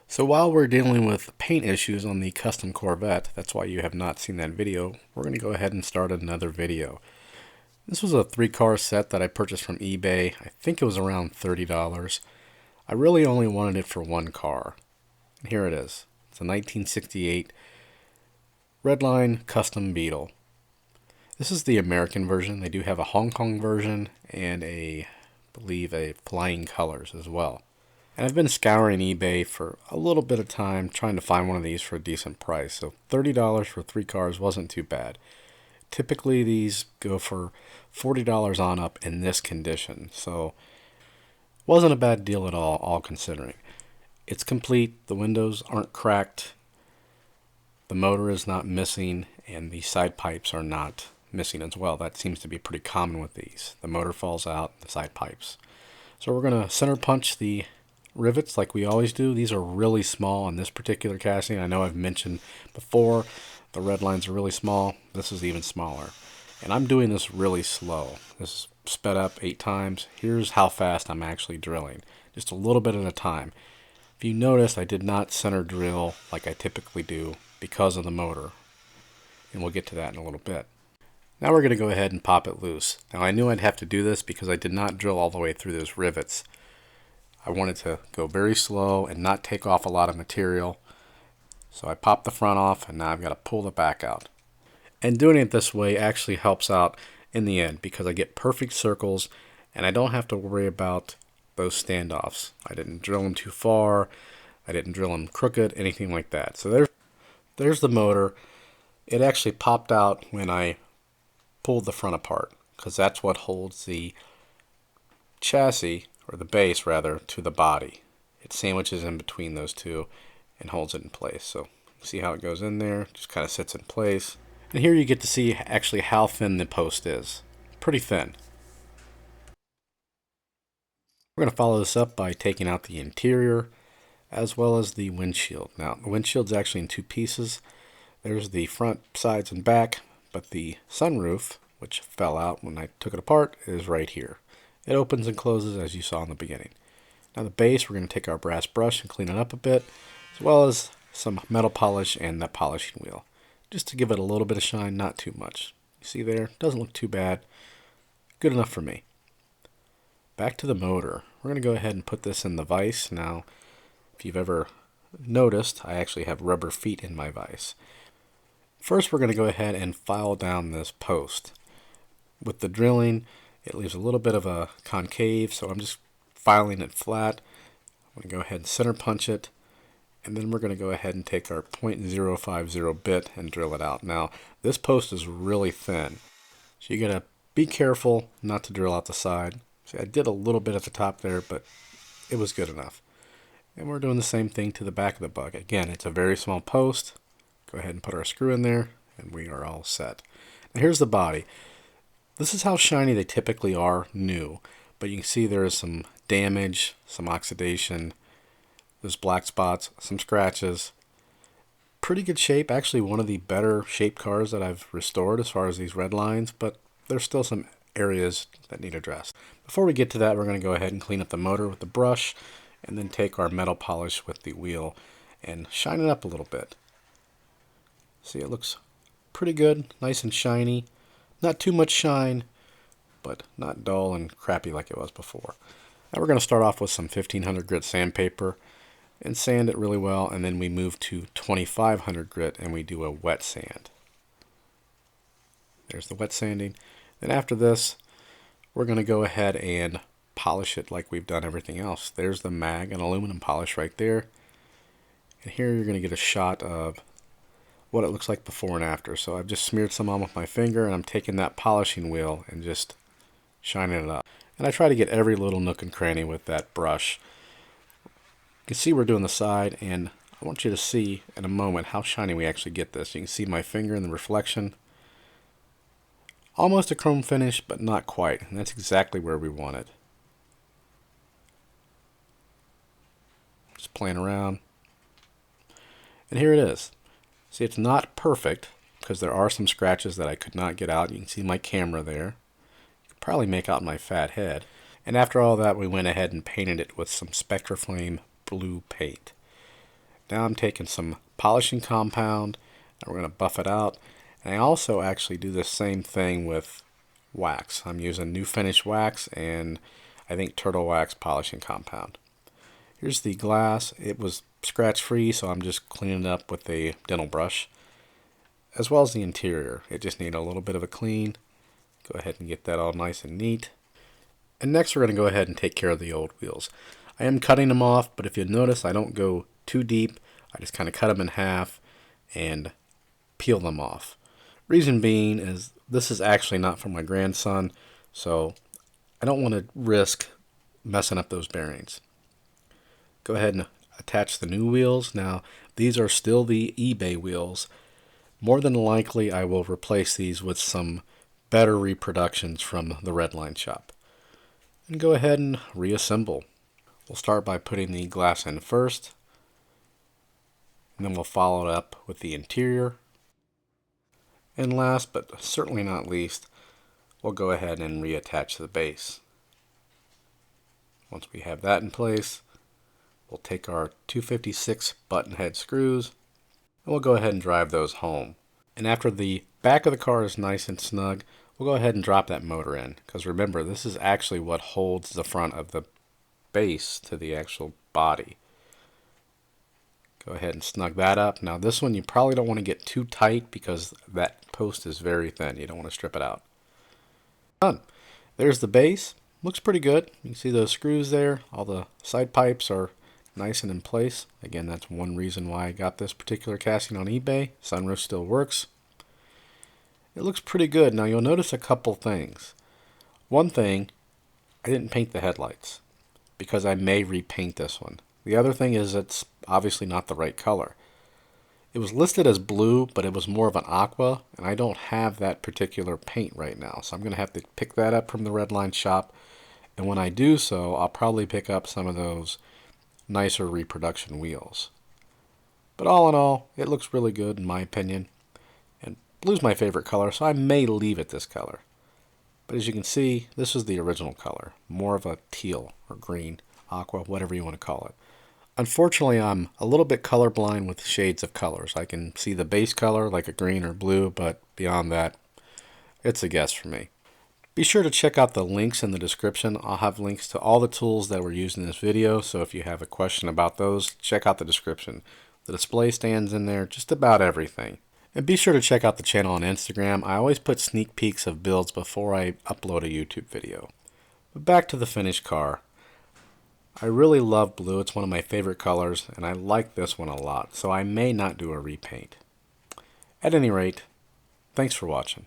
So while we're dealing with paint issues on the custom Corvette, that's why you have not seen that video, we're going to go ahead and start another video. This was a 3-car set that I purchased from eBay. I think it was around $30. I really only wanted it for one car. And here it is. It's a 1968 Redline custom Beetle. This is the American version. They do have a Hong Kong version and I believe a Flying Colors as well. And I've been scouring eBay for a little bit of time trying to find one of these for a decent price. So $30 for 3 cars wasn't too bad. Typically these go for $40 on up in this condition. So wasn't a bad deal at all considering. It's complete, the windows aren't cracked, the motor is not missing, and the side pipes are not missing as well. That seems to be pretty common with these. The motor falls out, the side pipes. So we're going to center punch the rivets like we always do. These are really small on this particular casting. I know I've mentioned before the red lines are really small. This is even smaller. And I'm doing this really slow. This is sped up 8 times. Here's how fast I'm actually drilling. Just a little bit at a time. If you notice, I did not center drill like I typically do because of the motor. And we'll get to that in a little bit. Now we're going to go ahead and pop it loose. Now I knew I'd have to do this because I did not drill all the way through those rivets. I wanted to go very slow and not take off a lot of material. So I popped the front off and now I've got to pull the back out. And doing it this way actually helps out in the end because I get perfect circles and I don't have to worry about those standoffs. I didn't drill them too far. I didn't drill them crooked, anything like that. So there's the motor. It actually popped out when I pulled the front apart because that's what holds the chassis, or the base rather, to the body. It sandwiches in between those two and holds it in place. So see how it goes in there, just kind of sits in place. And here you get to see actually how thin the post is. Pretty thin. We're going to follow this up by taking out the interior as well as the windshield. Now the windshield's actually in 2 pieces. There's the front, sides, and back, but the sunroof, which fell out when I took it apart, is right here. It opens and closes as you saw in the beginning. Now the base, we're going to take our brass brush and clean it up a bit, as well as some metal polish and that polishing wheel, just to give it a little bit of shine, not too much. You see there, doesn't look too bad. Good enough for me. Back to the motor. We're going to go ahead and put this in the vise. Now, if you've ever noticed, I actually have rubber feet in my vise. First, we're going to go ahead and file down this post. With the drilling, it leaves a little bit of a concave, so I'm just filing it flat. I'm going to go ahead and center punch it, and then we're going to go ahead and take our .050 bit and drill it out. Now, this post is really thin, so you got to be careful not to drill out the side. See, I did a little bit at the top there, but it was good enough. And we're doing the same thing to the back of the bug. Again, it's a very small post. Go ahead and put our screw in there, and we are all set. Now here's the body. This is how shiny they typically are new, but you can see there is some damage, some oxidation, there's black spots, some scratches. Pretty good shape, actually one of the better shaped cars that I've restored as far as these red lines, but there's still some areas that need addressed. Before we get to that, we're going to go ahead and clean up the motor with the brush, and then take our metal polish with the wheel and shine it up a little bit. See, it looks pretty good, nice and shiny. Not too much shine, but not dull and crappy like it was before. Now we're going to start off with some 1500 grit sandpaper and sand it really well, and then we move to 2500 grit and we do a wet sand. There's the wet sanding. Then after this, we're going to go ahead and polish it like we've done everything else. There's the mag and aluminum polish right there. And here you're going to get a shot of what it looks like before and after. So I've just smeared some on with my finger, and I'm taking that polishing wheel and just shining it up. And I try to get every little nook and cranny with that brush. You can see we're doing the side, and I want you to see in a moment how shiny we actually get this. You can see my finger in the reflection. Almost a chrome finish, but not quite. And that's exactly where we want it. Just playing around. And here it is. See, it's not perfect because there are some scratches that I could not get out. You can see my camera there. You can probably make out my fat head. And after all that, we went ahead and painted it with some Spectraflame blue paint. Now I'm taking some polishing compound and we're going to buff it out. And I also actually do the same thing with wax. I'm using New Finish wax and I think Turtle Wax polishing compound. Here's the glass. It was scratch free, so I'm just cleaning it up with a dental brush. As well as the interior. It just needed a little bit of a clean. Go ahead and get that all nice and neat. And next we're going to go ahead and take care of the old wheels. I am cutting them off, but if you notice I don't go too deep. I just kind of cut them in half and peel them off. Reason being is this is actually not for my grandson, so I don't want to risk messing up those bearings. Go ahead and attach the new wheels. Now these are still the eBay wheels. More than likely I will replace these with some better reproductions from the Redline shop. And go ahead and reassemble. We'll start by putting the glass in first. And then we'll follow it up with the interior. And last but certainly not least, we'll go ahead and reattach the base. Once we have that in place, we'll take our 256 button head screws and we'll go ahead and drive those home. And after the back of the car is nice and snug, we'll go ahead and drop that motor in. Because remember, this is actually what holds the front of the base to the actual body. Go ahead and snug that up. Now this one you probably don't want to get too tight because that post is very thin. You don't want to strip it out. Done. There's the base. Looks pretty good. You can see those screws there. All the side pipes are nice and in place. Again, that's one reason why I got this particular casting on eBay. Sunroof still works. It looks pretty good. Now you'll notice a couple things. One thing, I didn't paint the headlights because I may repaint this one. The other thing is it's obviously not the right color. It was listed as blue, but it was more of an aqua, and I don't have that particular paint right now. So I'm going to have to pick that up from the Redline shop. And when I do so, I'll probably pick up some of those nicer reproduction wheels. But all in all, it looks really good in my opinion. And blue's my favorite color, so I may leave it this color. But as you can see, this is the original color. More of a teal or green, aqua, whatever you want to call it. Unfortunately, I'm a little bit colorblind with shades of colors. I can see the base color like a green or blue, but beyond that, it's a guess for me. Be sure to check out the links in the description. I'll have links to all the tools that were used in this video, so if you have a question about those, check out the description. The display stands in there, just about everything. And be sure to check out the channel on Instagram. I always put sneak peeks of builds before I upload a YouTube video. But back to the finished car. I really love blue. It's one of my favorite colors, and I like this one a lot, so I may not do a repaint. At any rate, thanks for watching.